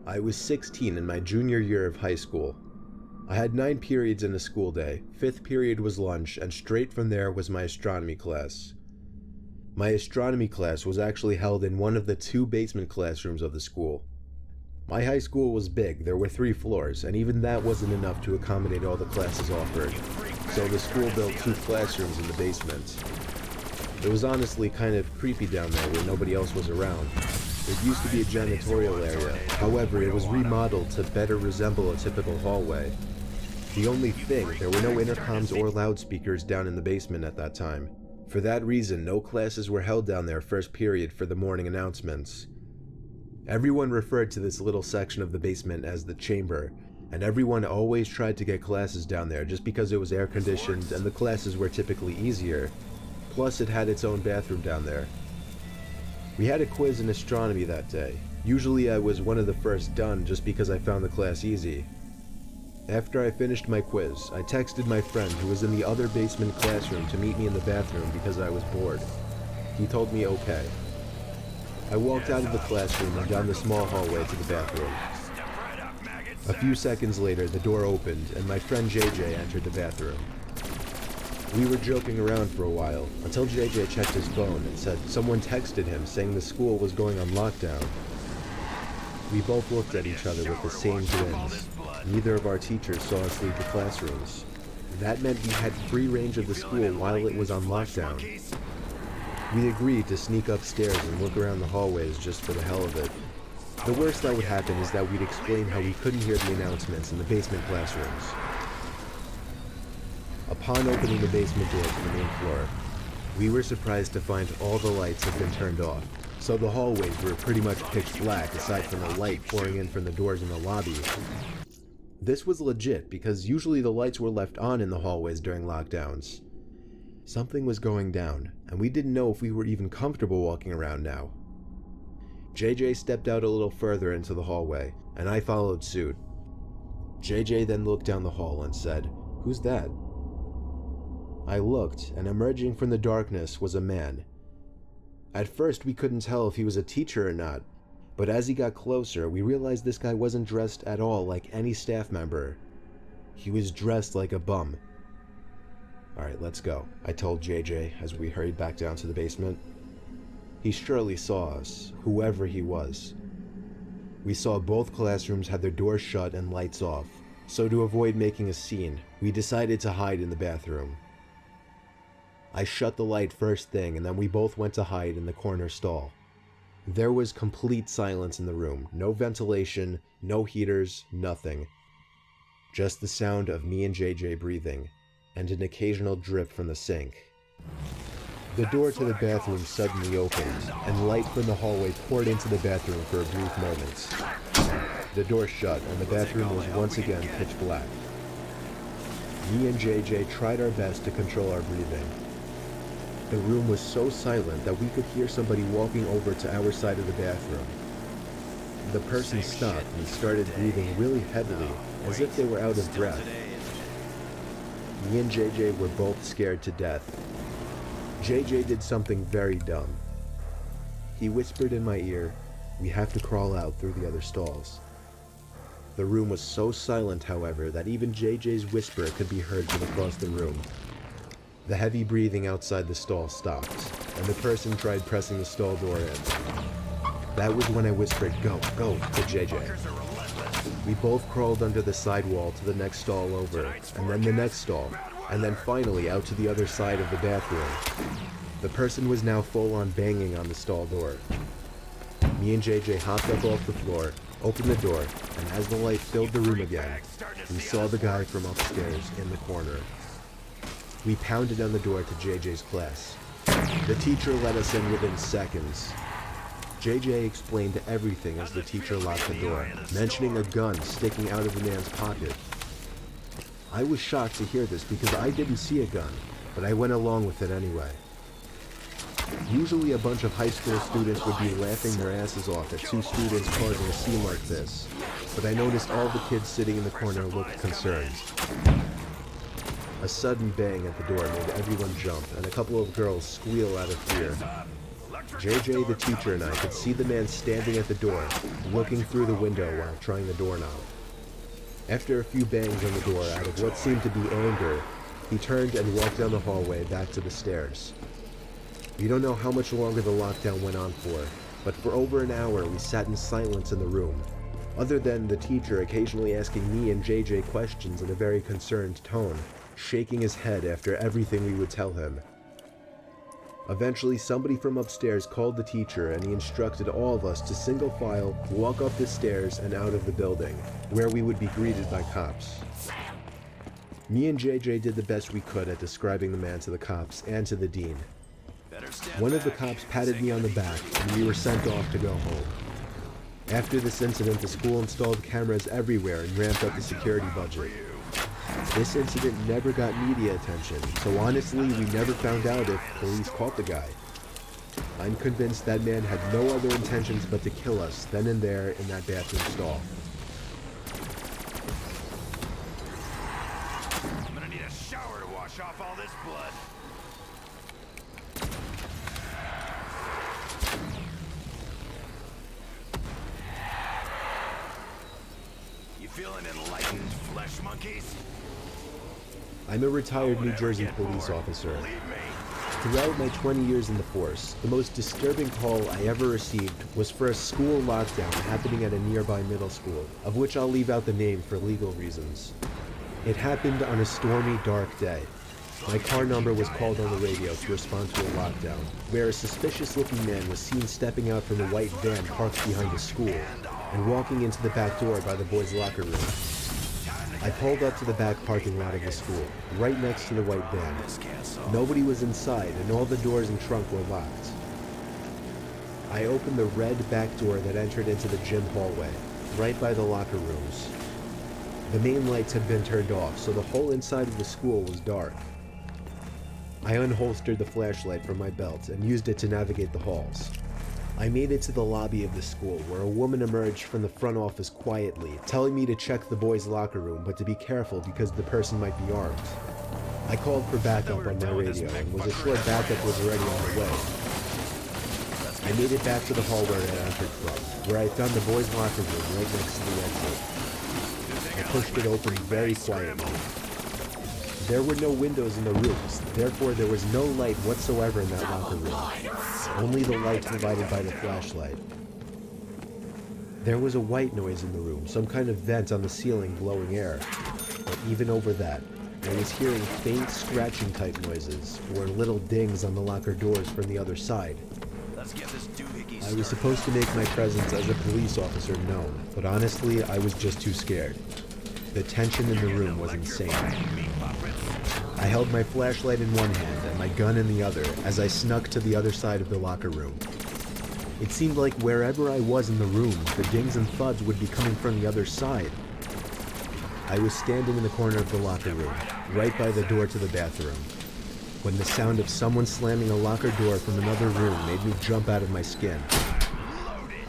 I was 16 in my junior year of high school. I had 9 periods in a school day, 5th period was lunch, and straight from there was my astronomy class. My astronomy class was actually held in one of the 2 basement classrooms of the school. My high school was big, there were 3 floors, and even that wasn't enough to accommodate all the classes offered, so the school built 2 classrooms in the basement. It was honestly kind of creepy down there where nobody else was around. It used to be a janitorial area, however it was remodeled to better resemble a typical hallway. The only thing, there were no intercoms or loudspeakers down in the basement at that time. For that reason, no classes were held down there first period for the morning announcements. Everyone referred to this little section of the basement as the chamber, and everyone always tried to get classes down there just because it was air conditioned and the classes were typically easier. Plus it had its own bathroom down there. We had a quiz in astronomy that day. Usually I was one of the first done just because I found the class easy. After I finished my quiz, I texted my friend who was in the other basement classroom to meet me in the bathroom because I was bored. He told me okay. I walked out of the classroom and down the small hallway to the bathroom. A few seconds later, the door opened and my friend JJ entered the bathroom. We were joking around for a while, until JJ checked his phone and said someone texted him saying the school was going on lockdown. We both looked at each other with the same grins. Neither of our teachers saw us leave the classrooms. That meant we had free range of the school while it was on lockdown. We agreed to sneak upstairs and look around the hallways just for the hell of it. The worst that would happen is that we'd explain how we couldn't hear the announcements in the basement classrooms. Upon opening the basement door to the main floor, we were surprised to find all the lights had been turned off, so the hallways were pretty much pitch black aside from the light pouring in from the doors in the lobby. This was legit because usually the lights were left on in the hallways during lockdowns. Something was going down, and we didn't know if we were even comfortable walking around now. JJ stepped out a little further into the hallway, and I followed suit. JJ then looked down the hall and said, "Who's that?" I looked, and emerging from the darkness was a man. At first we couldn't tell if he was a teacher or not, but as he got closer, we realized this guy wasn't dressed at all like any staff member. He was dressed like a bum. "Alright, let's go," I told JJ as we hurried back down to the basement. He surely saw us, whoever he was. We saw both classrooms had their doors shut and lights off, so to avoid making a scene, we decided to hide in the bathroom. I shut the light first thing and then we both went to hide in the corner stall. There was complete silence in the room, no ventilation, no heaters, nothing. Just the sound of me and JJ breathing, and an occasional drip from the sink. The door to the bathroom suddenly opened, and light from the hallway poured into the bathroom for a brief moment. The door shut and the bathroom was once again pitch black. Me and JJ tried our best to control our breathing. The room was so silent that we could hear somebody walking over to our side of the bathroom. The person stopped and started breathing really heavily, as if they were out of breath. Me and JJ were both scared to death. JJ did something very dumb. He whispered in my ear, "We have to crawl out through the other stalls." The room was so silent, however, that even JJ's whisper could be heard from across the room. The heavy breathing outside the stall stopped, and the person tried pressing the stall door in. That was when I whispered, "Go, go," to JJ. We both crawled under the sidewall to the next stall over, and then the next stall, and then finally out to the other side of the bathroom. The person was now full on banging on the stall door. Me and JJ hopped up off the floor, opened the door, and as the light filled the room again, we saw the guy from upstairs in the corner. We pounded on the door to JJ's class. The teacher let us in within seconds. JJ explained everything as the teacher locked the door, mentioning a gun sticking out of the man's pocket. I was shocked to hear this because I didn't see a gun, but I went along with it anyway. Usually a bunch of high school students would be laughing their asses off at 2 students causing a scene like this, but I noticed all the kids sitting in the corner looked concerned. A sudden bang at the door made everyone jump, and a couple of girls squeal out of fear. JJ, the teacher, and I could see the man standing at the door, looking through the window while trying the doorknob. After a few bangs on the door out of what seemed to be anger, he turned and walked down the hallway back to the stairs. We don't know how much longer the lockdown went on for, but for over an hour we sat in silence in the room, other than the teacher occasionally asking me and JJ questions in a very concerned tone, shaking his head after everything we would tell him. Eventually, somebody from upstairs called the teacher and he instructed all of us to single file walk up the stairs and out of the building, where we would be greeted by cops. Me and JJ did the best we could at describing the man to the cops and to the dean. One of the cops patted me on the back and we were sent off to go home. After this incident, the school installed cameras everywhere and ramped up the security budget. This incident never got media attention, so honestly, we never found out if police caught the guy. I'm convinced that man had no other intentions but to kill us then and there in that bathroom stall. I'm gonna need a shower to wash off all this blood. You feeling enlightened, flesh monkeys? I'm a retired New Jersey police officer. Throughout my 20 years in the force, the most disturbing call I ever received was for a school lockdown happening at a nearby middle school, of which I'll leave out the name for legal reasons. It happened on a stormy, dark day. My car number was called on the radio to respond to a lockdown, where a suspicious-looking man was seen stepping out from a white van parked behind a school and walking into the back door by the boys' locker room. I pulled up to the back parking lot of the school, right next to the white van. Nobody was inside, and all the doors and trunk were locked. I opened the red back door that entered into the gym hallway, right by the locker rooms. The main lights had been turned off, so the whole inside of the school was dark. I unholstered the flashlight from my belt and used it to navigate the halls. I made it to the lobby of the school, where a woman emerged from the front office quietly, telling me to check the boys' locker room, but to be careful because the person might be armed. I called for backup on my radio and was assured backup was already on the way. I made it back to the hall where I entered from, where I found the boys' locker room right next to the exit. I pushed it open very quietly. There were no windows in the rooms, therefore there was no light whatsoever in that locker room. Only the light provided by the flashlight. There was a white noise in the room, some kind of vent on the ceiling blowing air. But even over that, I was hearing faint scratching type noises, or little dings on the locker doors from the other side. I was supposed to make my presence as a police officer known, but honestly, I was just too scared. The tension in the room was insane. I held my flashlight in one hand and my gun in the other as I snuck to the other side of the locker room. It seemed like wherever I was in the room, the dings and thuds would be coming from the other side. I was standing in the corner of the locker room, right by the door to the bathroom, when the sound of someone slamming a locker door from another room made me jump out of my skin.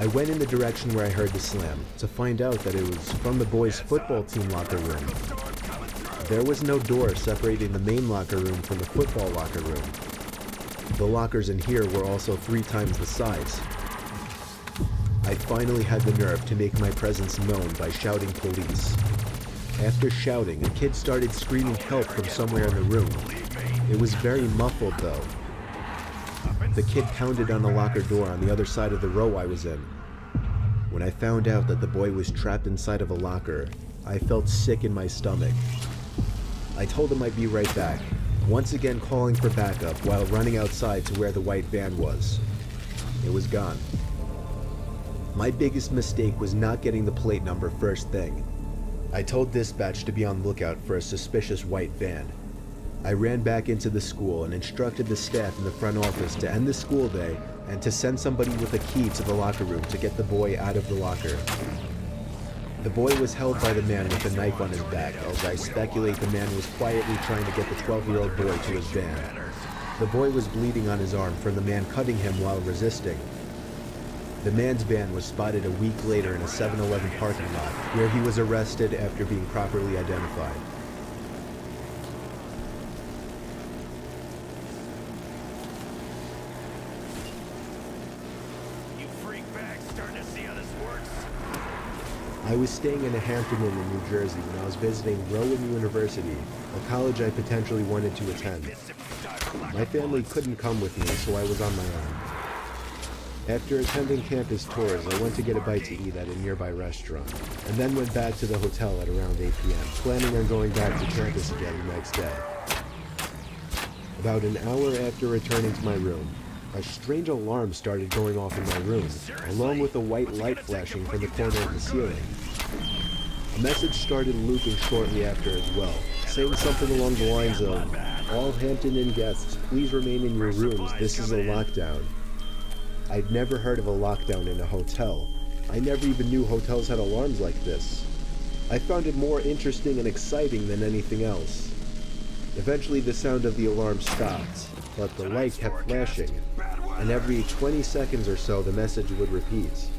I went in the direction where I heard the slam, to find out that it was from the boys' football team locker room. There was no door separating the main locker room from the football locker room. The lockers in here were also 3 times the size. I finally had the nerve to make my presence known by shouting police. After shouting, a kid started screaming help from somewhere in the room. It was very muffled though. The kid pounded on the locker door on the other side of the row I was in. When I found out that the boy was trapped inside of a locker, I felt sick in my stomach. I told him I'd be right back, once again calling for backup while running outside to where the white van was. It was gone. My biggest mistake was not getting the plate number first thing. I told dispatch to be on lookout for a suspicious white van. I ran back into the school and instructed the staff in the front office to end the school day and to send somebody with a key to the locker room to get the boy out of the locker. The boy was held by the man with a knife on his back, as I speculate the man was quietly trying to get the 12-year-old boy to his van. The boy was bleeding on his arm from the man cutting him while resisting. The man's van was spotted a week later in a 7-Eleven parking lot, where he was arrested after being properly identified. I was staying in a Hampton Inn in New Jersey when I was visiting Rowan University, a college I potentially wanted to attend. My family couldn't come with me, so I was on my own. After attending campus tours, I went to get a bite to eat at a nearby restaurant, and then went back to the hotel at around 8 p.m., planning on going back to campus again the next day. About an hour after returning to my room, a strange alarm started going off in my room, along with a white light flashing from the corner of the ceiling. A message started looping shortly after as well, saying something along the lines of, "All Hampton Inn guests, please remain in your rooms, this is a lockdown." I'd never heard of a lockdown in a hotel. I never even knew hotels had alarms like this. I found it more interesting and exciting than anything else. Eventually the sound of the alarm stopped, but the light kept flashing, and every 20 seconds or so the message would repeat.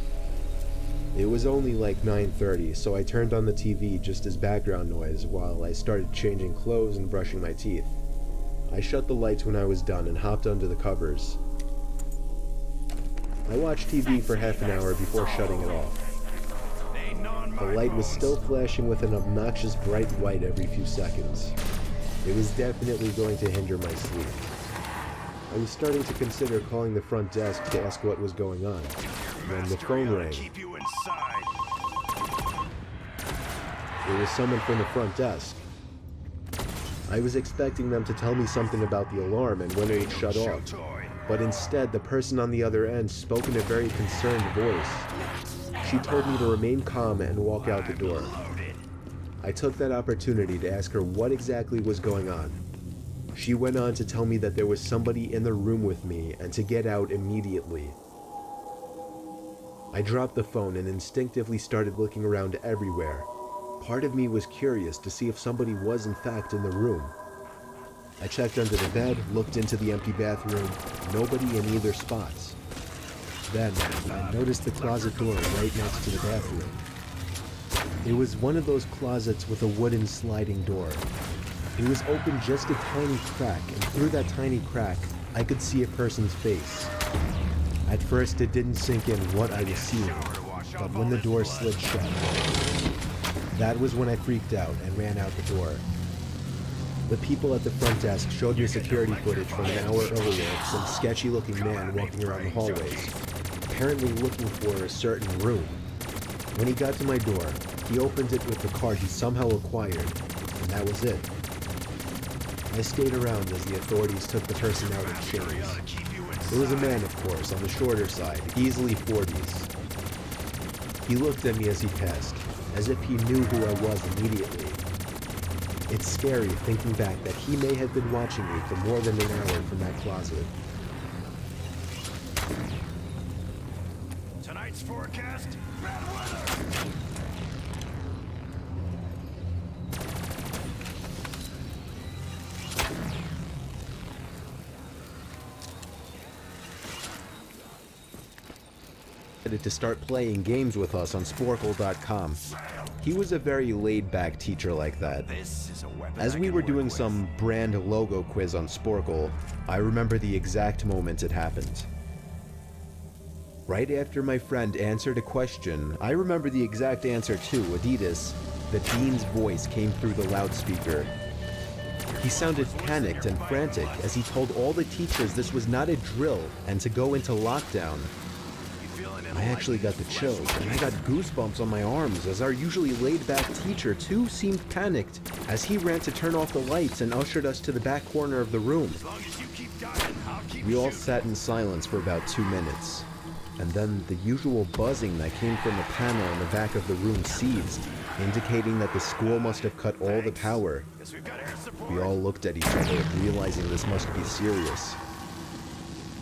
It was only like 9:30, so I turned on the TV just as background noise while I started changing clothes and brushing my teeth. I shut the lights when I was done and hopped under the covers. I watched TV for half an hour before shutting it off. The light was still flashing with an obnoxious bright white every few seconds. It was definitely going to hinder my sleep. I was starting to consider calling the front desk to ask what was going on, when the phone rang. It was someone from the front desk. I was expecting them to tell me something about the alarm and when it would shut off, but instead the person on the other end spoke in a very concerned voice. She told me to remain calm and walk out the door. I took that opportunity to ask her what exactly was going on. She went on to tell me that there was somebody in the room with me and to get out immediately. I dropped the phone and instinctively started looking around everywhere. Part of me was curious to see if somebody was in fact in the room. I checked under the bed, looked into the empty bathroom, nobody in either spots. Then I noticed the closet door right next to the bathroom. It was one of those closets with a wooden sliding door. It was open just a tiny crack, and through that tiny crack, I could see a person's face. At first, it didn't sink in what I was seeing, but when the door slid shut, that was when I freaked out and ran out the door. The people at the front desk showed me security footage from an hour earlier of some sketchy-looking man walking around the hallways, apparently looking for a certain room. When he got to my door, he opened it with the card he somehow acquired, and that was it. I stayed around as the authorities took the person out in chains. It was a man, of course, on the shorter side, easily 40s. He looked at me as he passed, as if he knew who I was immediately. It's scary thinking back that he may have been watching me for more than an hour from that closet. Tonight's forecast, bad weather. To start playing games with us on Sporkle.com. He was a very laid-back teacher like that. As we were doing some brand logo quiz on Sporkle, I remember the exact moment it happened. Right after my friend answered a question, I remember the exact answer too, Adidas. The dean's voice came through the loudspeaker. He sounded panicked and frantic as he told all the teachers this was not a drill and to go into lockdown. I actually got the chills, and I got goosebumps on my arms as our usually laid-back teacher too seemed panicked as he ran to turn off the lights and ushered us to the back corner of the room. We all sat in silence for about 2 minutes, and then the usual buzzing that came from the panel in the back of the room ceased, indicating that the school must have cut all the power. We all looked at each other, realizing this must be serious.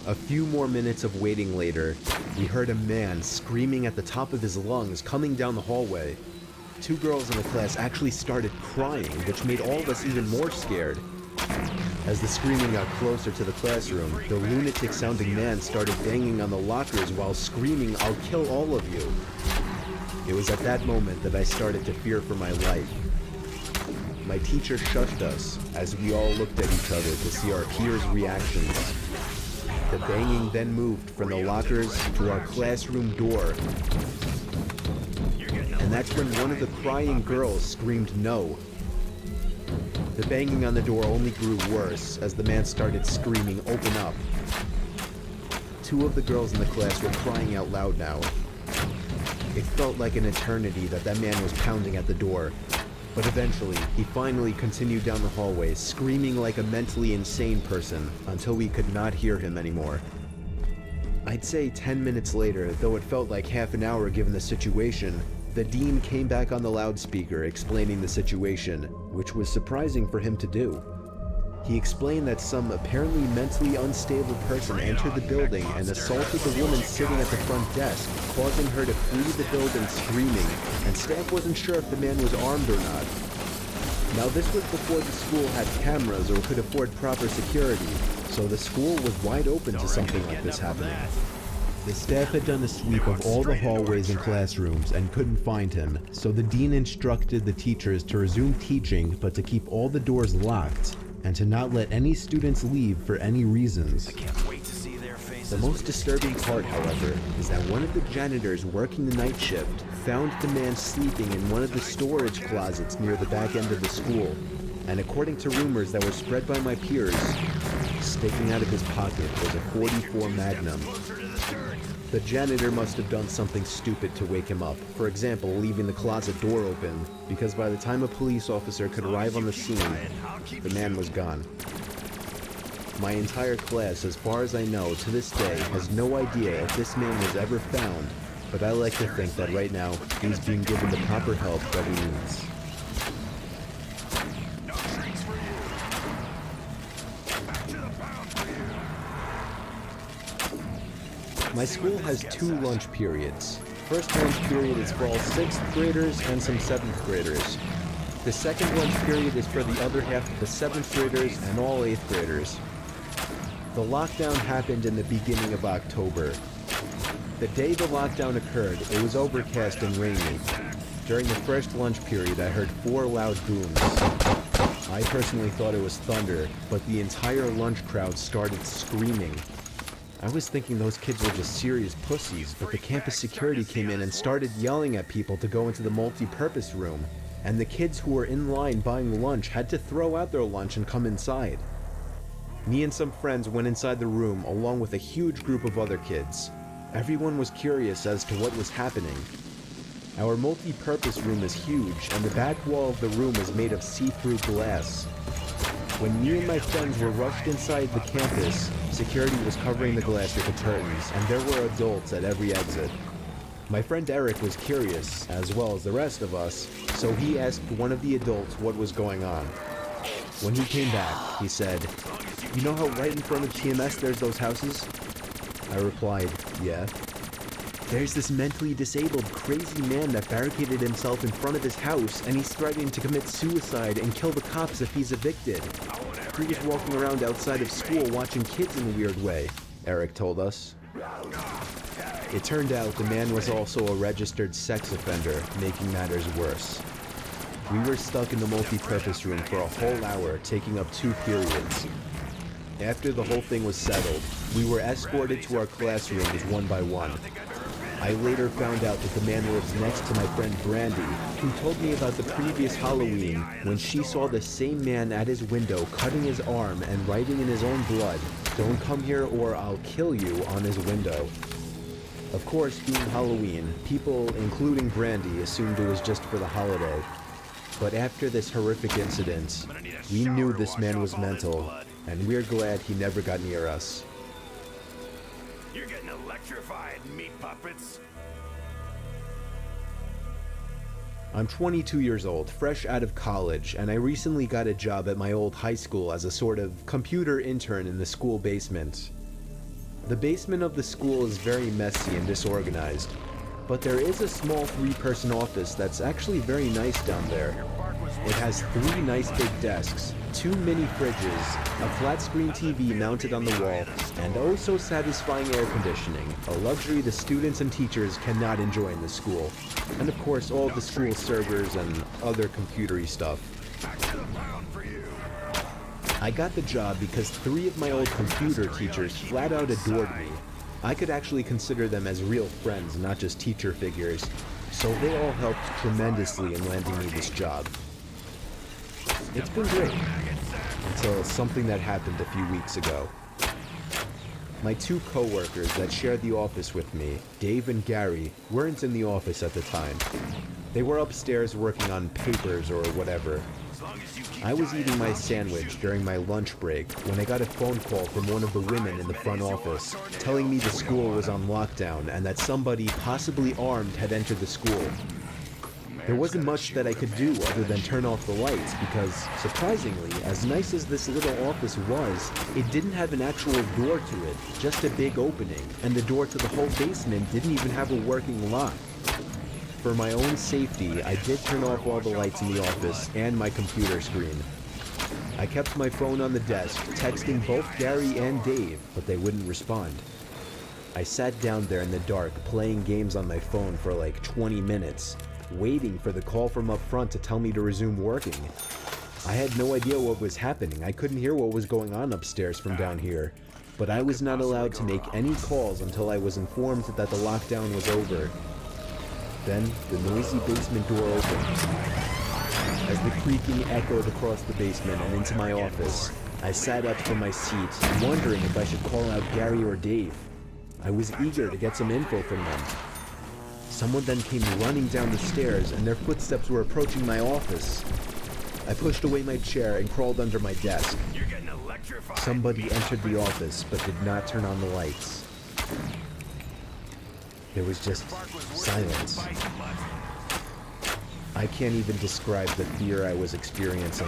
A few more minutes of waiting later, we heard a man screaming at the top of his lungs coming down the hallway. 2 girls in the class actually started crying, which made all of us even more scared. As the screaming got closer to the classroom, the lunatic-sounding man started banging on the lockers while screaming, "I'll kill all of you." It was at that moment that I started to fear for my life. My teacher shushed us as we all looked at each other to see our peers' reactions. The banging then moved from the lockers to our classroom door, and and that's when one of the crying girls screamed no. The banging on the door only grew worse as the man started screaming, "Open up." Two of the girls in the class were crying out loud now. It felt like an eternity that man was pounding at the door, but eventually, he finally continued down the hallway, screaming like a mentally insane person until we could not hear him anymore. I'd say 10 minutes later, though it felt like half an hour given the situation, the dean came back on the loudspeaker explaining the situation, which was surprising for him to do. He explained that some apparently mentally unstable person entered the building and assaulted the woman sitting at the front desk, causing her to flee the building screaming, and staff wasn't sure if the man was armed or not. Now this was before the school had cameras or could afford proper security, so the school was wide open to something like this happening. The staff had done a sweep of all the hallways and classrooms and couldn't find him, so the dean instructed the teachers to resume teaching but to keep all the doors locked and to not let any students leave for any reasons. I can't wait to see their faces. The most disturbing part, however, is that one of the janitors working the night shift found the man sleeping in one of the storage closets near the back end of the school, and according to rumors that were spread by my peers, sticking out of his pocket was a .44 Magnum. The janitor must have done something stupid to wake him up, for example, leaving the closet door open, because by the time a police officer could arrive on the scene, the man was gone. My entire class, as far as I know, to this day, has no idea if this man was ever found, but I like to think that right now, he's being given the proper help that he needs. No treats for you. Back to the pound for you. My school has 2 lunch periods. First lunch period is for all 6th graders and some 7th graders. The second lunch period is for the other half of the 7th graders and all 8th graders. The lockdown happened in the beginning of October. The day the lockdown occurred, it was overcast and rainy. During the first lunch period, I heard 4 loud booms. I personally thought it was thunder, but the entire lunch crowd started screaming. I was thinking those kids were just serious pussies, but the campus security came in and started yelling at people to go into the multi-purpose room, and the kids who were in line buying lunch had to throw out their lunch and come inside. Me and some friends went inside the room along with a huge group of other kids. Everyone was curious as to what was happening. Our multi-purpose room is huge, and the back wall of the room is made of see-through glass. When me and my friends were rushed inside the campus, security was covering the glass with the curtains, and there were adults at every exit. My friend Eric was curious, as well as the rest of us, so he asked one of the adults what was going on. When he came back, he said, "You know how right in front of TMS there's those houses?" I replied, "Yeah." "There's this mentally disabled, crazy man that barricaded himself in front of his house, and he's threatening to commit suicide and kill the cops if he's evicted. He was walking around outside of school watching kids in a weird way," Eric told us. It turned out the man was also a registered sex offender, making matters worse. We were stuck in the multi-purpose room for a whole hour, taking up 2 periods. After the whole thing was settled, we were escorted to our classrooms one by one. I later found out that the man lives next to my friend Brandy, who told me about the previous Halloween when she saw the same man at his window cutting his arm and writing in his own blood, "Don't come here or I'll kill you," on his window. Of course, being Halloween, people, including Brandy, assumed it was just for the holiday. But after this horrific incident, we knew this man was mental, and we're glad he never got near us. You're getting electrified, meat puppets. I'm 22 years old, fresh out of college, and I recently got a job at my old high school as a sort of computer intern in the school basement. The basement of the school is very messy and disorganized, but there is a small 3-person office that's actually very nice down there. It has 3 nice big desks, 2 mini fridges, a flat-screen TV mounted on the wall, and oh so satisfying air conditioning, a luxury the students and teachers cannot enjoy in the school. And of course all the school servers and other computery stuff. Back to the pound for you. I got the job because 3 of my old computer teachers flat out adored me. I could actually consider them as real friends, not just teacher figures. So they all helped tremendously in landing me this job. It's been great, until something that happened a few weeks ago. My two co-workers that shared the office with me, Dave and Gary, weren't in the office at the time. They were upstairs working on papers or whatever. I was eating my sandwich during my lunch break when I got a phone call from one of the women in the front office telling me the school was on lockdown and that somebody, possibly armed, had entered the school. There wasn't much that I could do other than turn off the lights because, surprisingly, as nice as this little office was, it didn't have an actual door to it, just a big opening, and the door to the whole basement didn't even have a working lock. For my own safety, I did turn off all the lights in the office and my computer screen. I kept my phone on the desk, texting both Gary and Dave, but they wouldn't respond. I sat down there in the dark, playing games on my phone for like 20 minutes, waiting for the call from up front to tell me to resume working. I had no idea what was happening. I couldn't hear what was going on upstairs from down here, but I was not allowed to make any calls until I was informed that the lockdown was over. Then, the noisy basement door opened. As the creaking echoed across the basement and into my office, I sat up from my seat, wondering if I should call out Gary or Dave. I was eager to get some info from them. Someone then came running down the stairs, and their footsteps were approaching my office. I pushed away my chair and crawled under my desk. Somebody entered the office, but did not turn on the lights. There was just silence. I can't even describe the fear I was experiencing.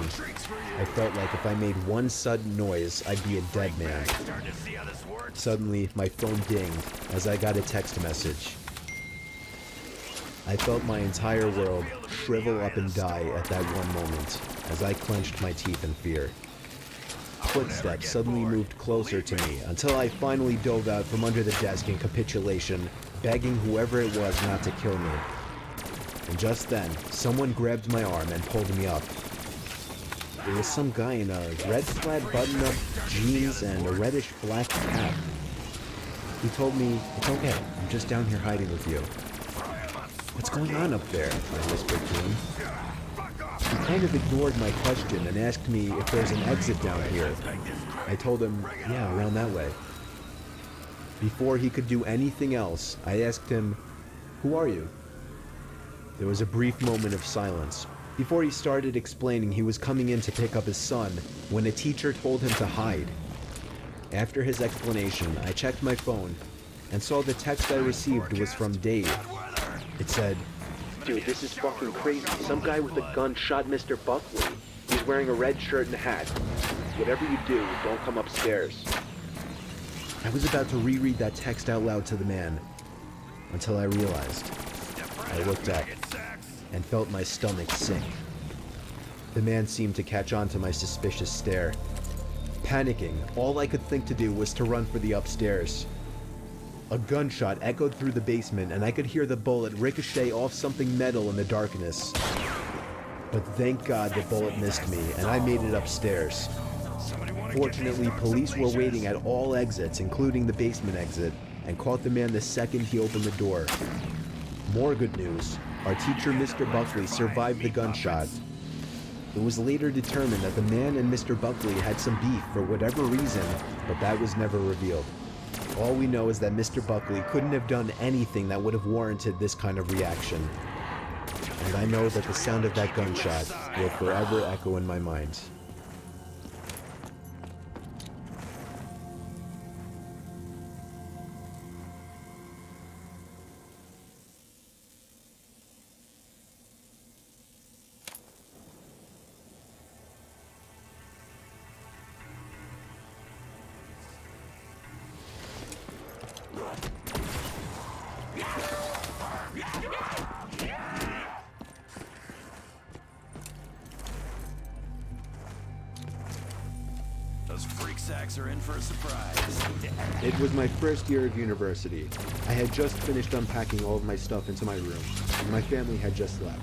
I felt like if I made one sudden noise, I'd be a dead man. Suddenly, my phone dinged as I got a text message. I felt my entire world shrivel up and die at that one moment as I clenched my teeth in fear. Footsteps suddenly moved closer to me until I finally dove out from under the desk in capitulation, begging whoever it was not to kill me. And just then, someone grabbed my arm and pulled me up. It was some guy in a red plaid button-up, jeans, and a reddish-black cap. He told me, "It's okay, I'm just down here hiding with you." "What's going on up there?" I whispered to him. He kind of ignored my question and asked me if there's an exit down here. I told him, yeah, around that way. Before he could do anything else, I asked him, "Who are you?" There was a brief moment of silence. Before he started explaining he was coming in to pick up his son, when a teacher told him to hide. After his explanation, I checked my phone and saw the text I received was from Dave. It said, "Dude, this is fucking crazy. Some guy with a gun shot Mr. Buckley. He's wearing a red shirt and a hat. Whatever you do, don't come upstairs." I was about to reread that text out loud to the man, until I realized. I looked up and felt my stomach sink. The man seemed to catch on to my suspicious stare. Panicking, all I could think to do was to run for the upstairs. A gunshot echoed through the basement, and I could hear the bullet ricochet off something metal in the darkness. But thank God the bullet missed me, and I made it upstairs. Fortunately, police were waiting at all exits, including the basement exit, and caught the man the second he opened the door. More good news. Our teacher, Mr. Buckley, survived the gunshot. It was later determined that the man and Mr. Buckley had some beef for whatever reason, but that was never revealed. All we know is that Mr. Buckley couldn't have done anything that would have warranted this kind of reaction. And I know that the sound of that gunshot will forever echo in my mind. Those freak sacks are in for a surprise. It was my first year of university. I had just finished unpacking all of my stuff into my room, and my family had just left.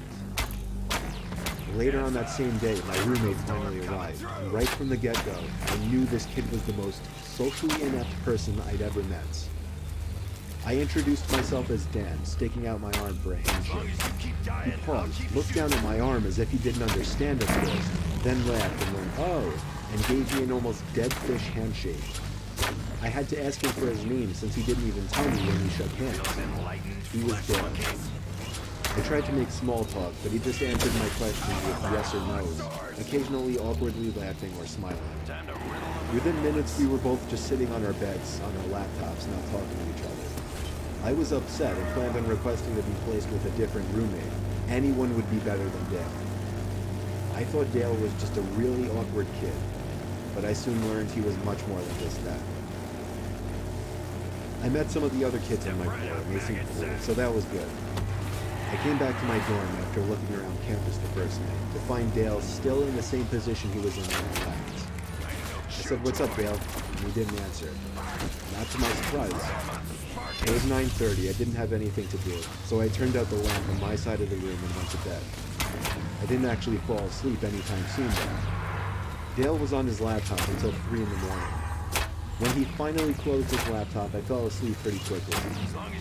Later on that same day, my roommate finally arrived, and right from the get-go, I knew this kid was the most socially inept person I'd ever met. I introduced myself as Dan, sticking out my arm for a handshake. He paused, looked down at my arm as if he didn't understand at first, then laughed and went, "Oh," and gave me an almost dead fish handshake. I had to ask him for his name since he didn't even tell me when we shook hands. He was Dale. I tried to make small talk, but he just answered my questions with yes or no's, occasionally awkwardly laughing or smiling. Within minutes, we were both just sitting on our beds, on our laptops, not talking to each other. I was upset and planned on requesting to be placed with a different roommate. Anyone would be better than Dale. I thought Dale was just a really awkward kid, but I soon learned he was much more than just that. I met some of the other kids on my floor, and they seemed cool, so that was good. I came back to my dorm after looking around campus the first night to find Dale still in the same position he was in when I left. I said, "What's up, Dale?" And he didn't answer. Not to my surprise. It was 9:30, I didn't have anything to do, so I turned out the lamp on my side of the room and went to bed. I didn't actually fall asleep anytime soon though. Dale was on his laptop until 3 in the morning. When he finally closed his laptop, I fell asleep pretty quickly,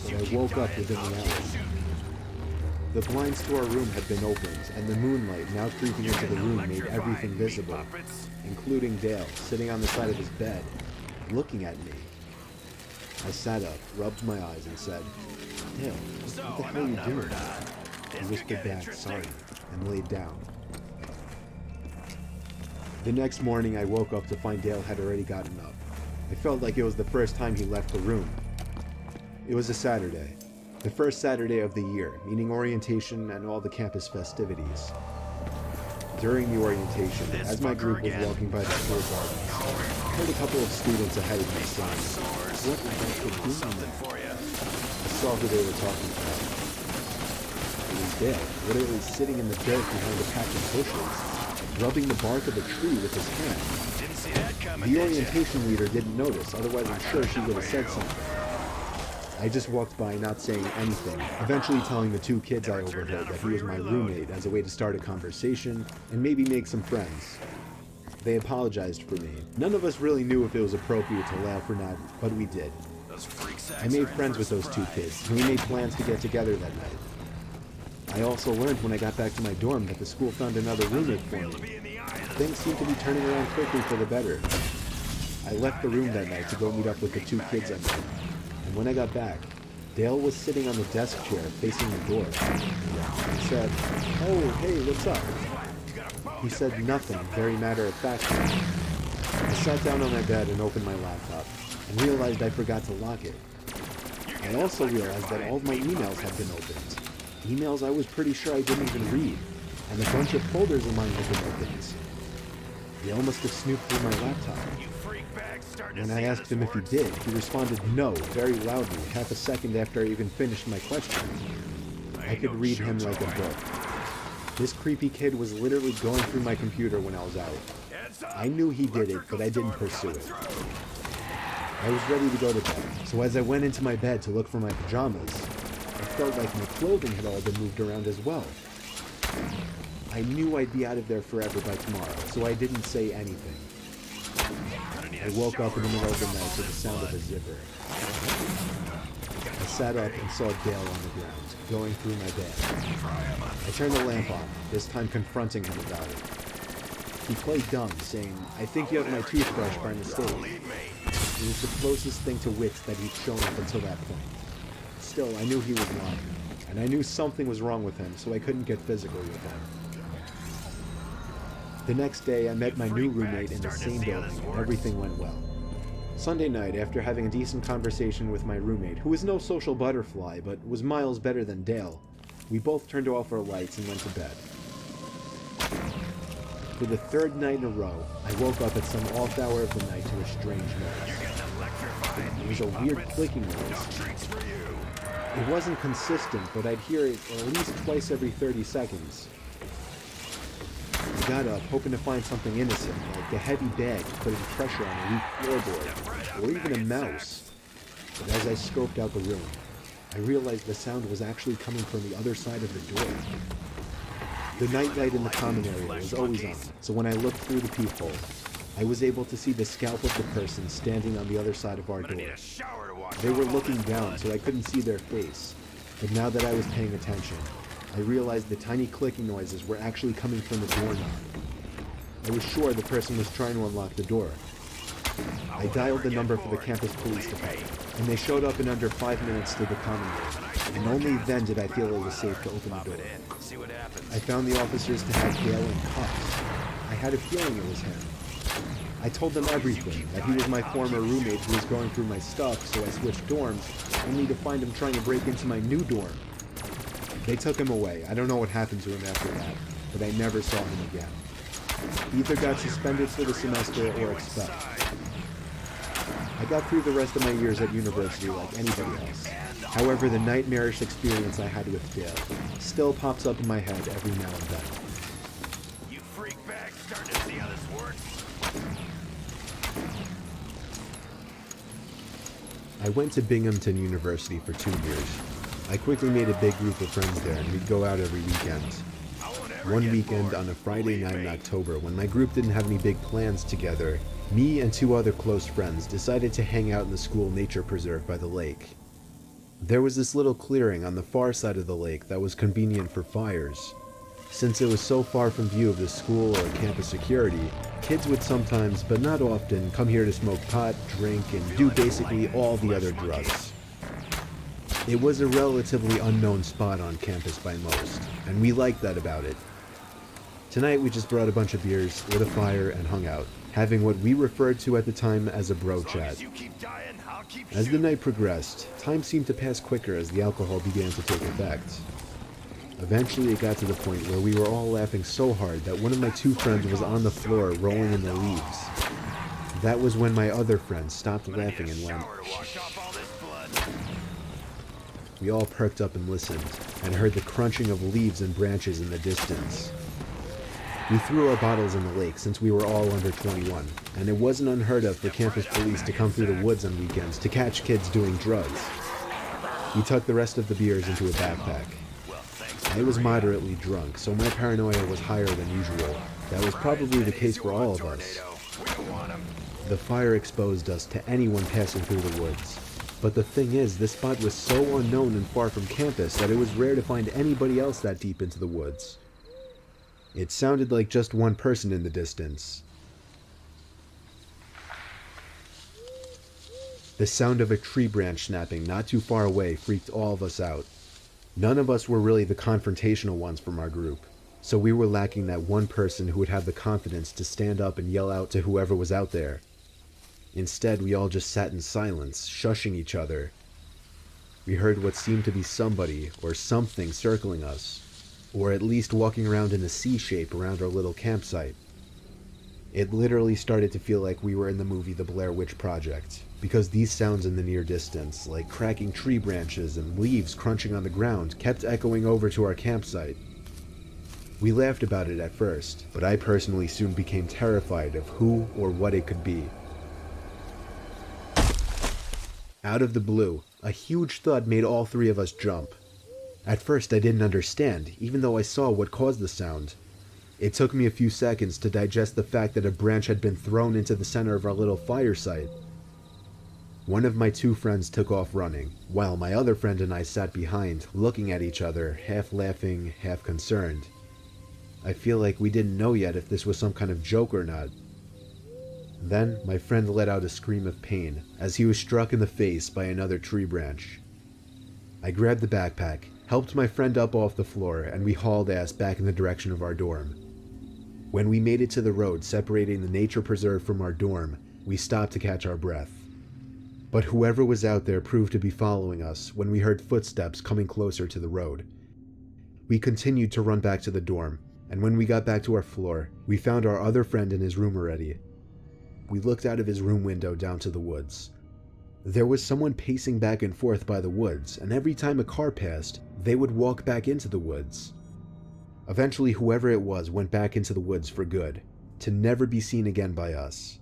but I woke up within the hour. The blinds to our room had been opened, and the moonlight now creeping into the room made everything visible, including Dale, sitting on the side of his bed, looking at me. I sat up, rubbed my eyes, and said, "Dale, what the hell are you doing?" He whispered back, "Sorry," and laid down. The next morning, I woke up to find Dale had already gotten up. I felt like it was the first time he left the room. It was a Saturday. The first Saturday of the year, meaning orientation and all the campus festivities. During the orientation, as my group was walking by the school gardens, I heard a couple of students ahead of me saying, "What is that kid doing there?" I saw who they were talking about. It was Dale, literally sitting in the dirt behind a patch of bushes, rubbing the bark of a tree with his hand. The orientation leader didn't notice, otherwise I'm sure she would have said something. I just walked by not saying anything, eventually telling the two kids I overheard that he was my roommate as a way to start a conversation and maybe make some friends. They apologized for me. None of us really knew if it was appropriate to laugh or not, but we did. I made friends with those two kids, and we made plans to get together that night. I also learned when I got back to my dorm that the school found another roommate for me. Things seemed to be turning around quickly for the better. I left the room that night to go meet up with the two kids I met. And when I got back, Dale was sitting on the desk chair facing the door. I said, "Oh, hey, what's up?" He said nothing, very matter-of-factly. I sat down on my bed and opened my laptop, and realized I forgot to lock it. I also realized that all of my emails had been opened. Emails I was pretty sure I didn't even read, and a bunch of folders of mine had been opened. Dale must have snooped through my laptop. When I asked him if he did, he responded no, very loudly, half a second after I even finished my question. I could read him like a book. This creepy kid was literally going through my computer when I was out. I knew he did it, but I didn't pursue it. I was ready to go to bed, so as I went into my bed to look for my pajamas, I felt like my clothing had all been moved around as well. I knew I'd be out of there forever by tomorrow, so I didn't say anything. I woke up in the middle of the night to the sound of a zipper. I sat up and saw Dale on the ground, going through my bed. I turned the lamp on, this time confronting him about it. He played dumb, saying, "I think you have my toothbrush by mistake." It was the closest thing to wits that he'd shown up until that point. Still, I knew he was lying, and I knew something was wrong with him, so I couldn't get physical with him. The next day, I met my new roommate in the same building, and everything went well. Sunday night, after having a decent conversation with my roommate, who was no social butterfly, but was miles better than Dale, we both turned off our lights and went to bed. For the third night in a row, I woke up at some off hour of the night to a strange noise. It was a weird clicking noise. It wasn't consistent, but I'd hear it at least twice every 30 seconds. I got up, hoping to find something innocent, like a heavy bag putting pressure on a weak floorboard, or even a mouse. But as I scoped out the room, I realized the sound was actually coming from the other side of the door. The nightlight in the common area was always on, so when I looked through the peephole, I was able to see the scalp of the person standing on the other side of our I'm gonna door. need a shower to wash They off were all looking this down, blood. so I couldn't see their face. But now that I was paying attention, I realized the tiny clicking noises were actually coming from the doorknob. I was sure the person was trying to unlock the door. I dialed the number for the campus police department, and they showed up in under 5 minutes to the common room, and only then did I feel it was safe to open the Pop door. it in. See what happens. I found the officers to have Gale in cuffs. I had a feeling it was him. I told them everything, that he was my former roommate who was going through my stuff, so I switched dorms, only to find him trying to break into my new dorm. They took him away. I don't know what happened to him after that, but I never saw him again. He either got suspended for the semester or expelled. I got through the rest of my years at university like anybody else. However, the nightmarish experience I had with Dale still pops up in my head every now and then. You freak bag starting to see how this works? I went to Binghamton University for 2 years. I quickly made a big group of friends there, and we'd go out every weekend. I won't ever One get weekend bored. on a Friday Believe night in me. October, when my group didn't have any big plans together, me and 2 other close friends decided to hang out in the school nature preserve by the lake. There was this little clearing on the far side of the lake that was convenient for fires. Since it was so far from view of the school or campus security, kids would sometimes, but not often, come here to smoke pot, drink, and do basically all the other drugs. It was a relatively unknown spot on campus by most, and we liked that about it. Tonight we just brought a bunch of beers, lit a fire, and hung out, having what we referred to at the time as a bro As long chat. as you keep dying, I'll keep As the shooting. night progressed, time seemed to pass quicker as the alcohol began to take effect. Eventually it got to the point where we were all laughing so hard that one of my 2 friends was on the floor rolling in the leaves. That was when my other friend stopped I'm gonna need laughing a and went. shower to wash off all this blood. We all perked up and listened, and heard the crunching of leaves and branches in the distance. We threw our bottles in the lake since we were all under 21, and it wasn't unheard of for campus police to come through the woods on weekends to catch kids doing drugs. We tucked the rest of the beers into a backpack. Well, thanks. I was moderately drunk, so my paranoia was higher than usual. That was probably the case for all of us. Tornado. We don't want 'em. The fire exposed us to anyone passing through the woods. But the thing is, this spot was so unknown and far from campus that it was rare to find anybody else that deep into the woods. It sounded like just one person in the distance. The sound of a tree branch snapping not too far away freaked all of us out. None of us were really the confrontational ones from our group, so we were lacking that one person who would have the confidence to stand up and yell out to whoever was out there. Instead, we all just sat in silence, shushing each other. We heard what seemed to be somebody or something circling us, or at least walking around in a C shape around our little campsite. It literally started to feel like we were in the movie The Blair Witch Project, because these sounds in the near distance, like cracking tree branches and leaves crunching on the ground, kept echoing over to our campsite. We laughed about it at first, but I personally soon became terrified of who or what it could be. Out of the blue, a huge thud made all 3 of us jump. At first I didn't understand, even though I saw what caused the sound. It took me a few seconds to digest the fact that a branch had been thrown into the center of our little fire site. One of my 2 friends took off running, while my other friend and I sat behind, looking at each other, half laughing, half concerned. I feel like we didn't know yet if this was some kind of joke or not. Then, my friend let out a scream of pain as he was struck in the face by another tree branch. I grabbed the backpack, helped my friend up off the floor, and we hauled ass back in the direction of our dorm. When we made it to the road separating the nature preserve from our dorm, we stopped to catch our breath. But whoever was out there proved to be following us when we heard footsteps coming closer to the road. We continued to run back to the dorm, and when we got back to our floor, we found our other friend in his room already. We looked out of his room window down to the woods. There was someone pacing back and forth by the woods, and every time a car passed, they would walk back into the woods. Eventually, whoever it was went back into the woods for good, to never be seen again by us.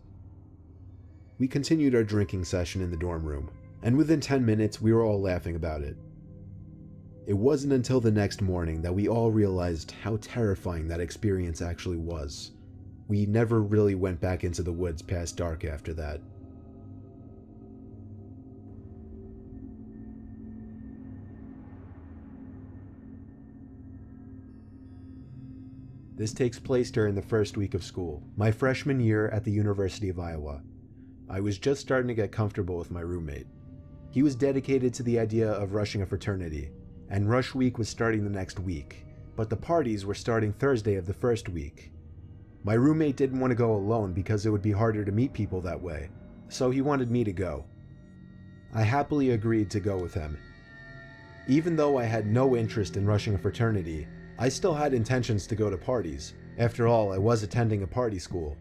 We continued our drinking session in the dorm room, and within 10 minutes we were all laughing about it. It wasn't until the next morning that we all realized how terrifying that experience actually was. We never really went back into the woods past dark after that. This takes place during the first week of school, my freshman year at the University of Iowa. I was just starting to get comfortable with my roommate. He was dedicated to the idea of rushing a fraternity, and rush week was starting the next week, but the parties were starting Thursday of the first week. My roommate didn't want to go alone because it would be harder to meet people that way, so he wanted me to go. I happily agreed to go with him. Even though I had no interest in rushing a fraternity, I still had intentions to go to parties. After all, I was attending a party school.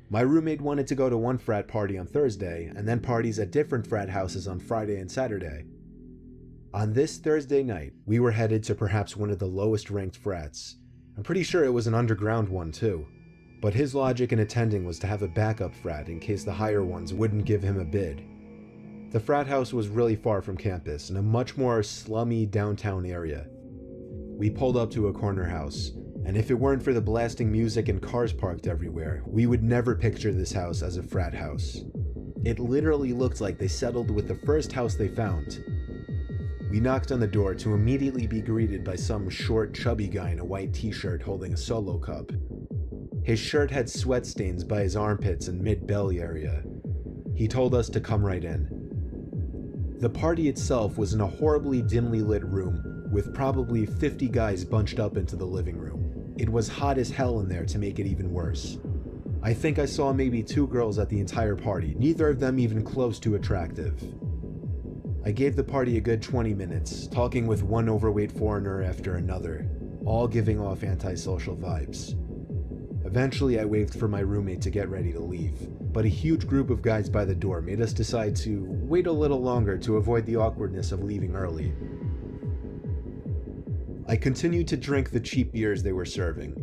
My roommate wanted to go to one frat party on Thursday, and then parties at different frat houses on Friday and Saturday. On this Thursday night, we were headed to perhaps one of the lowest ranked frats. I'm pretty sure it was an underground one too. But his logic in attending was to have a backup frat in case the higher ones wouldn't give him a bid. The frat house was really far from campus in a much more slummy downtown area. We pulled up to a corner house, and if it weren't for the blasting music and cars parked everywhere, we would never picture this house as a frat house. It literally looked like they settled with the first house they found. We knocked on the door to immediately be greeted by some short, chubby guy in a white t-shirt holding a Solo cup. His shirt had sweat stains by his armpits and mid-belly area. He told us to come right in. The party itself was in a horribly dimly lit room with probably 50 guys bunched up into the living room. It was hot as hell in there to make it even worse. I think I saw maybe 2 girls at the entire party, neither of them even close to attractive. I gave the party a good 20 minutes, talking with one overweight foreigner after another, all giving off antisocial vibes. Eventually I waved for my roommate to get ready to leave, but a huge group of guys by the door made us decide to wait a little longer to avoid the awkwardness of leaving early. I continued to drink the cheap beers they were serving.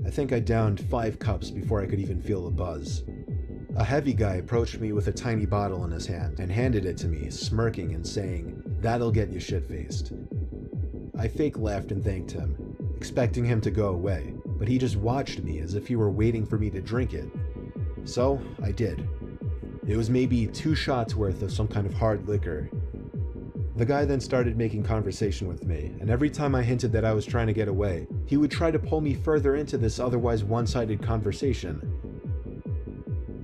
I think I downed 5 cups before I could even feel a buzz. A heavy guy approached me with a tiny bottle in his hand and handed it to me, smirking and saying, "That'll get you shit-faced." I fake laughed and thanked him, expecting him to go away, but he just watched me as if he were waiting for me to drink it. So I did. It was maybe 2 shots worth of some kind of hard liquor. The guy then started making conversation with me, and every time I hinted that I was trying to get away, he would try to pull me further into this otherwise one-sided conversation.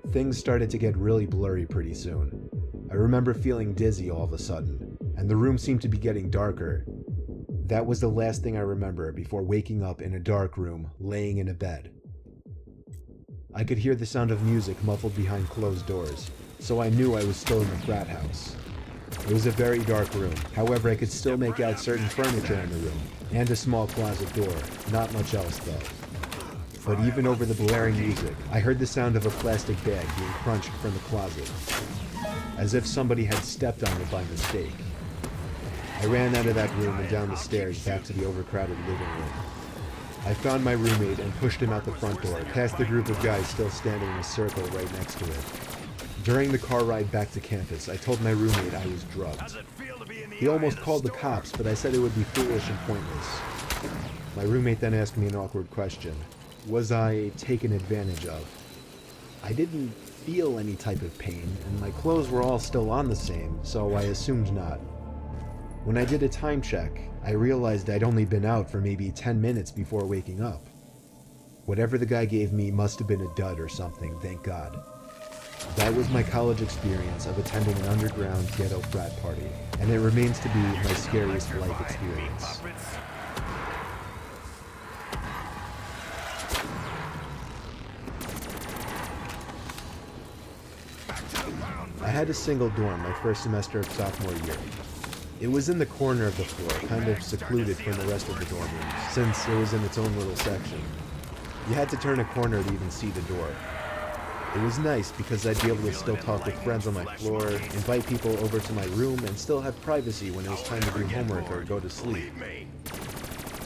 Things started to get really blurry pretty soon. I remember feeling dizzy all of a sudden, and the room seemed to be getting darker. That was the last thing I remember before waking up in a dark room, laying in a bed. I could hear the sound of music muffled behind closed doors, so I knew I was still in the frat house. It was a very dark room, however I could still make out certain furniture in the room, and a small closet door, not much else though. But even over the blaring music, I heard the sound of a plastic bag being crunched from the closet, as if somebody had stepped on it by mistake. I ran out of that room and down the stairs back to the overcrowded living room. I found my roommate and pushed him out the front door, past the group of guys still standing in a circle right next to it. During the car ride back to campus, I told my roommate I was drugged. He almost called the cops, but I said it would be foolish and pointless. My roommate then asked me an awkward question. Was I taken advantage of? I didn't feel any type of pain, and my clothes were all still on the same, so I assumed not. When I did a time check, I realized I'd only been out for maybe 10 minutes before waking up. Whatever the guy gave me must have been a dud or something, thank God. That was my college experience of attending an underground ghetto frat party, and it remains to be my scariest life experience. I had a single dorm my first semester of sophomore year. It was in the corner of the floor, kind of secluded from the rest of the dorm rooms, since it was in its own little section. You had to turn a corner to even see the door. It was nice because I'd be able to still talk with friends on my floor, invite people over to my room, and still have privacy when it was time to do homework or go to sleep.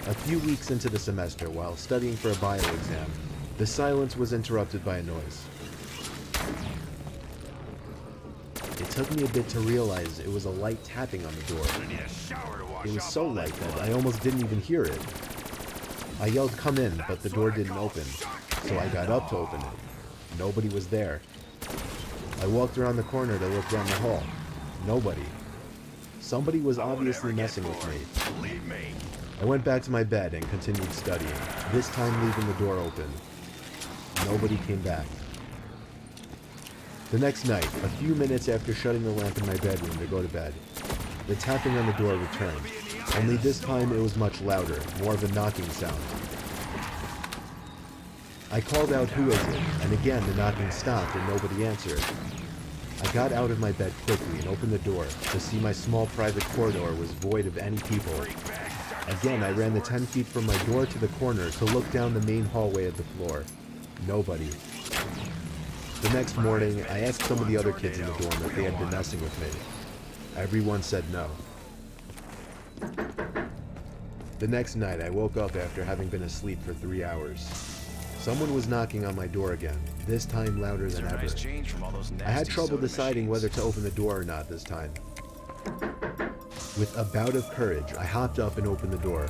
A few weeks into the semester, while studying for a bio exam, the silence was interrupted by a noise. It took me a bit to realize it was a light tapping on the door. It was so light that I almost didn't even hear it. I yelled, "Come in," but the door didn't open. so I got up to open it. Nobody was there. I walked around the corner to look down the hall. Nobody. Somebody was obviously messing with me. Believe me. I went back to my bed and continued studying, this time leaving the door open. Nobody came back. The next night, a few minutes after shutting the lamp in my bedroom to go to bed, the tapping on the door returned. Only this time it was much louder, more of a knocking sound. I called out, "Who is it?" And again the knocking stopped and nobody answered. I got out of my bed quickly and opened the door to see my small private corridor was void of any people. Again, I ran the 10 feet from my door to the corner to look down the main hallway of the floor. Nobody. The next morning, I asked some of the other kids in the dorm if they had been messing with me. Everyone said no. The next night, I woke up after having been asleep for 3 hours. Someone was knocking on my door again, this time louder than ever. I had trouble deciding whether to open the door or not this time. With a bout of courage, I hopped up and opened the door.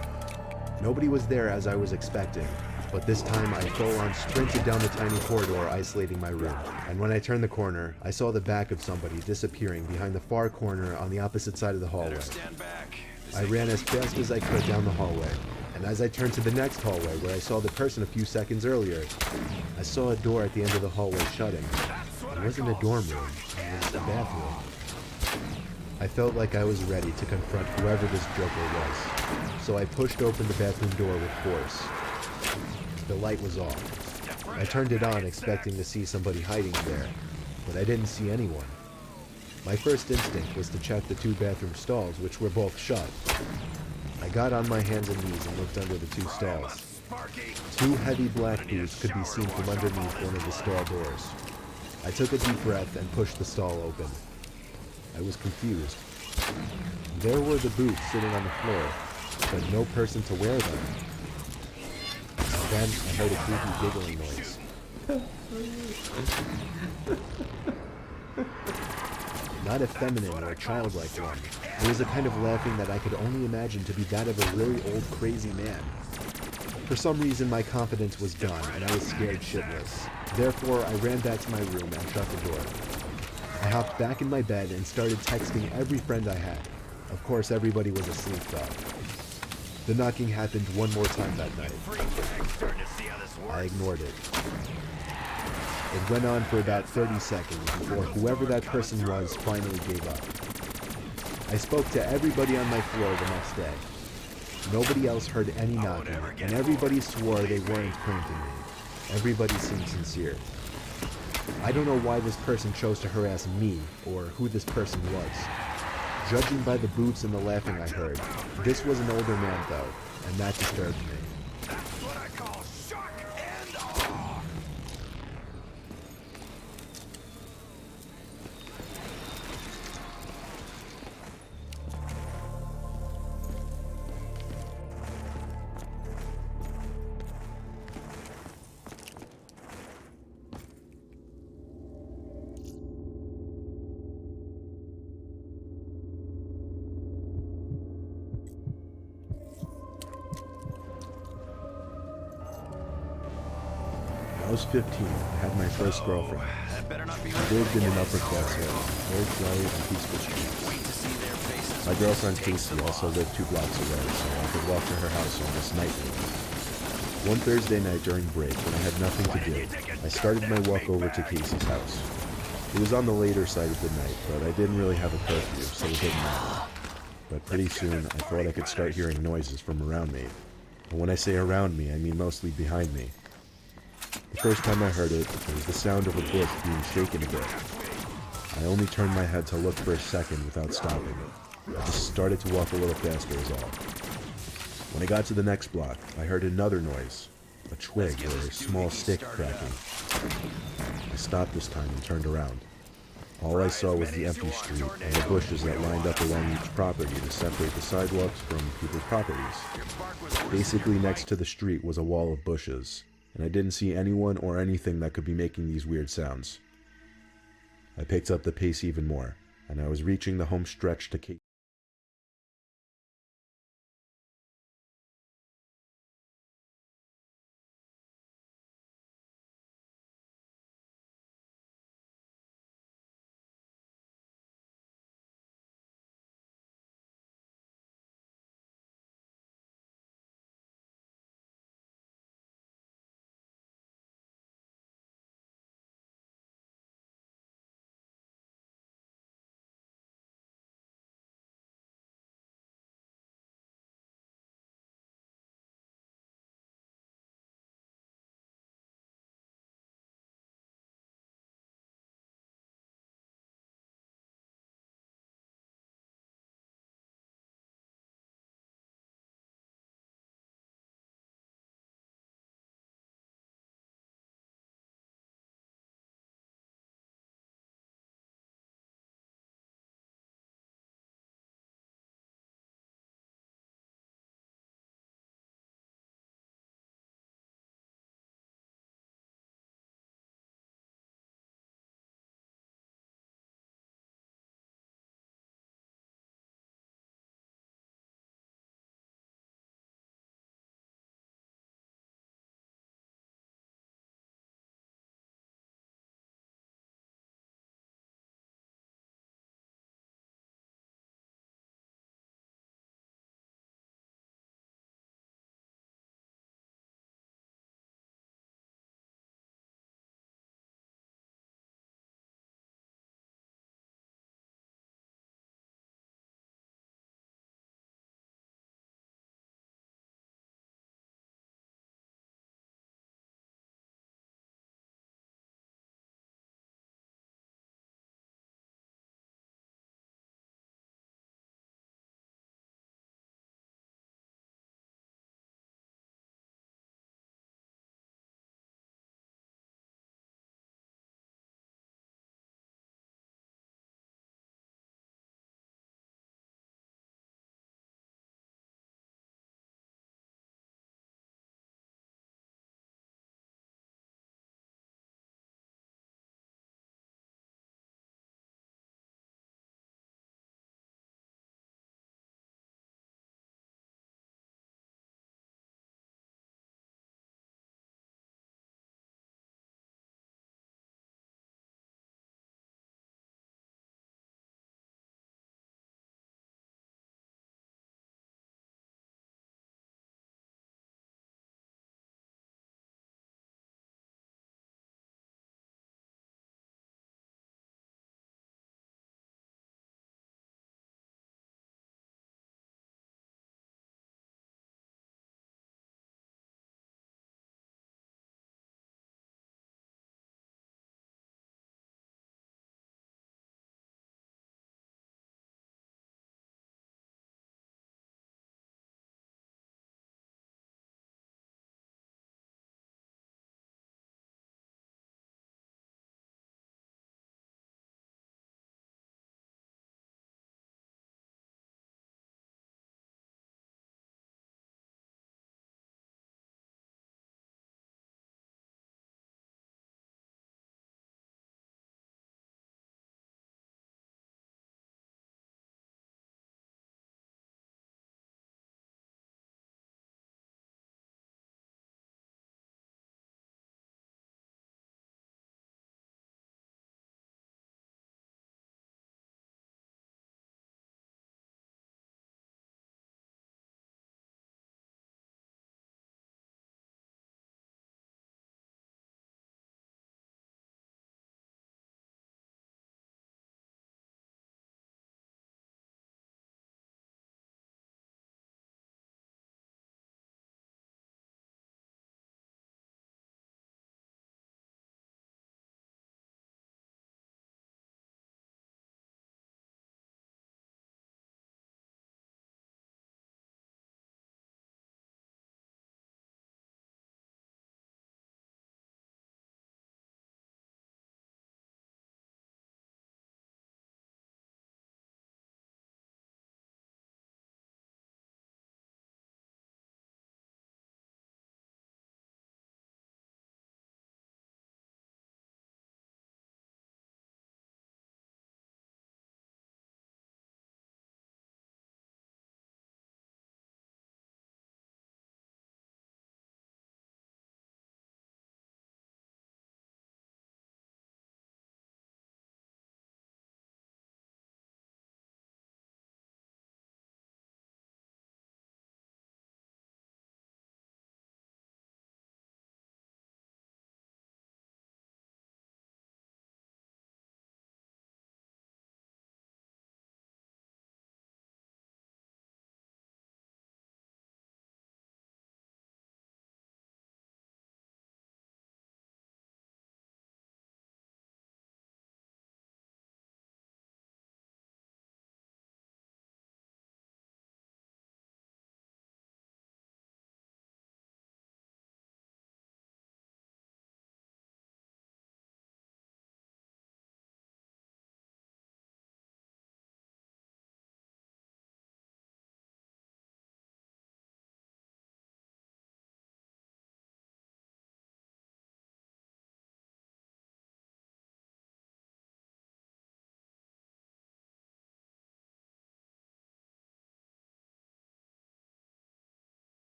Nobody was there as I was expecting, but this time I full-on sprinted down the tiny corridor isolating my room. And when I turned the corner, I saw the back of somebody disappearing behind the far corner on the opposite side of the hallway. I ran as fast as I could down the hallway, and as I turned to the next hallway where I saw the person a few seconds earlier, I saw a door at the end of the hallway shutting. It wasn't a dorm room, it was a bathroom. I felt like I was ready to confront whoever this joker was, so I pushed open the bathroom door with force. The light was off. I turned it on expecting to see somebody hiding there, but I didn't see anyone. My first instinct was to check the 2 bathroom stalls, which were both shut. I got on my hands and knees and looked under the 2 stalls. 2 heavy black boots could be seen from underneath one of the stall doors. I took a deep breath and pushed the stall open. I was confused. There were the boots sitting on the floor, but no person to wear them. Then I heard a creepy giggling noise. Not a feminine or a childlike one. It was a kind of laughing that I could only imagine to be that of a really old crazy man. For some reason my confidence was gone and I was scared shitless. Therefore I ran back to my room and shut the door. I hopped back in my bed and started texting every friend I had. Of course everybody was asleep though. The knocking happened one more time that night. I ignored it. It went on for about 30 seconds before whoever that person was finally gave up. I spoke to everybody on my floor the next day. Nobody else heard any knocking, and everybody swore they weren't pranking me. Everybody seemed sincere. I don't know why this person chose to harass me, or who this person was. Judging by the boots and the laughing I heard, this was an older man though, and that disturbed me. That's what I call shock and awe. I was 15, I had my first girlfriend. I lived in an upper-class area, very quiet and peaceful streets. My girlfriend Casey also lived 2 blocks away, so I could walk to her house almost nightly. One Thursday night during break, when I had nothing to do, I started my walk over to Casey's house. It was on the later side of the night, but I didn't really have a curfew, so it didn't matter. But pretty soon, I thought I could start hearing noises from around me. And when I say around me, I mean mostly behind me. The first time I heard it, it was the sound of a bush being shaken a bit. I only turned my head to look for a second without stopping. I just started to walk a little faster is all. When I got to the next block, I heard another noise, a twig or a small stick cracking. I stopped this time and turned around. All I saw was the empty street and the bushes that lined up along each property to separate the sidewalks from people's properties. Basically next to the street was a wall of bushes, and I didn't see anyone or anything that could be making these weird sounds. I picked up the pace even more, and I was reaching the home stretch to